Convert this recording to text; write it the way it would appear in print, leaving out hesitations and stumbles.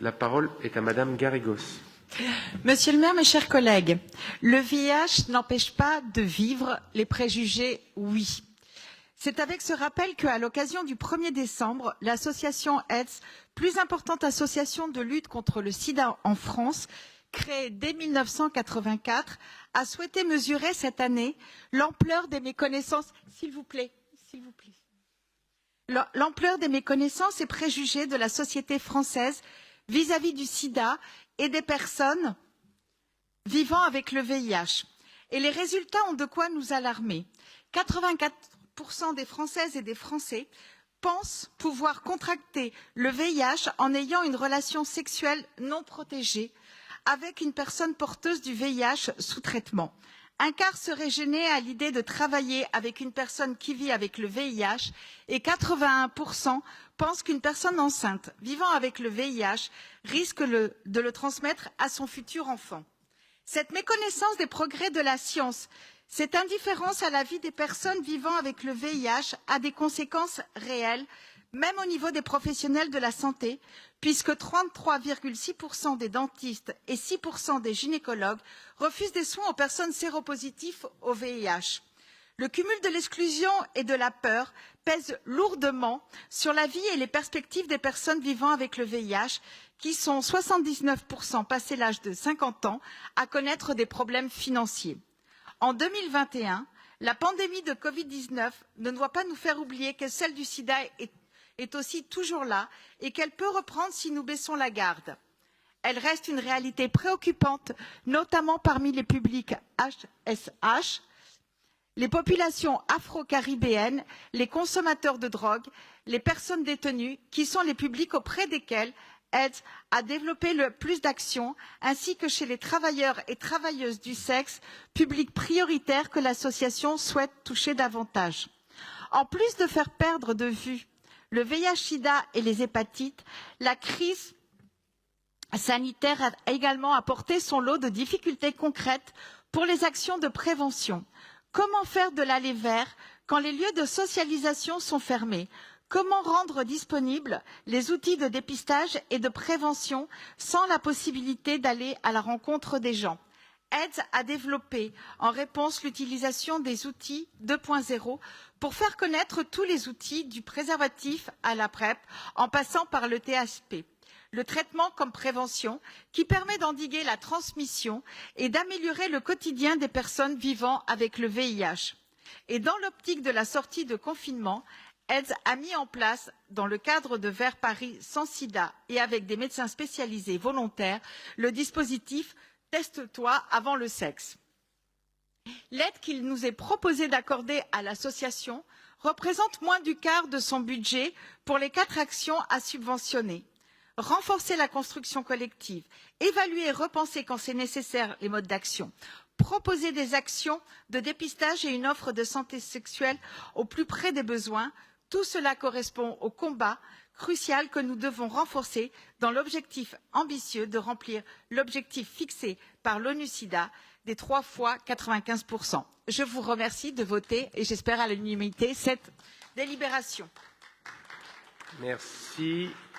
La parole est à Madame Garrigos. Monsieur le maire, mes chers collègues, le VIH n'empêche pas de vivre, les préjugés, oui. C'est avec ce rappel qu'à l'occasion du 1er décembre, l'association AIDS, plus importante association de lutte contre le sida en France, créée dès 1984, a souhaité mesurer cette année l'ampleur des méconnaissances, s'il vous plaît, l'ampleur des méconnaissances et préjugés de la société française vis-à-vis du sida et des personnes vivant avec le VIH. Et les résultats ont de quoi nous alarmer. 84% des Françaises et des Français pensent pouvoir contracter le VIH en ayant une relation sexuelle non protégée avec une personne porteuse du VIH sous traitement. Un quart serait gêné à l'idée de travailler avec une personne qui vit avec le VIH et 81% pensent qu'une personne enceinte vivant avec le VIH risque de le transmettre à son futur enfant. Cette méconnaissance des progrès de la science, cette indifférence à la vie des personnes vivant avec le VIH a des conséquences réelles, même au niveau des professionnels de la santé, puisque 33,6% des dentistes et 6% des gynécologues refusent des soins aux personnes séropositives au VIH. Le cumul de l'exclusion et de la peur pèse lourdement sur la vie et les perspectives des personnes vivant avec le VIH, qui sont 79% passé l'âge de 50 ans à connaître des problèmes financiers. En 2021, la pandémie de Covid-19 ne doit pas nous faire oublier que celle du sida est aussi toujours là et qu'elle peut reprendre si nous baissons la garde. Elle reste une réalité préoccupante, notamment parmi les publics HSH, les populations afro-caribéennes, les consommateurs de drogue, les personnes détenues, qui sont les publics auprès desquels AIDS a développé le plus d'actions, ainsi que chez les travailleurs et travailleuses du sexe, public prioritaire que l'association souhaite toucher davantage. En plus de faire perdre de vue le VIH-Sida et les hépatites, la crise sanitaire a également apporté son lot de difficultés concrètes pour les actions de prévention. Comment faire de l'aller vers quand les lieux de socialisation sont fermés? Comment rendre disponibles les outils de dépistage et de prévention sans la possibilité d'aller à la rencontre des gens? AIDS a développé en réponse l'utilisation des outils 2.0 pour faire connaître tous les outils du préservatif à la PrEP en passant par le THP. Le traitement comme prévention qui permet d'endiguer la transmission et d'améliorer le quotidien des personnes vivant avec le VIH. Et dans l'optique de la sortie de confinement, AIDS a mis en place, dans le cadre de Vers Paris sans sida et avec des médecins spécialisés volontaires, le dispositif Teste-toi avant le sexe. L'aide qu'il nous est proposé d'accorder à l'association représente moins du quart de son budget pour les 4 actions à subventionner. Renforcer la construction collective, évaluer et repenser quand c'est nécessaire les modes d'action, proposer des actions de dépistage et une offre de santé sexuelle au plus près des besoins, tout cela correspond au combat crucial que nous devons renforcer dans l'objectif ambitieux de remplir l'objectif fixé par l'ONU-SIDA des 3 fois 95%. Je vous remercie de voter et j'espère à l'unanimité cette délibération. Merci.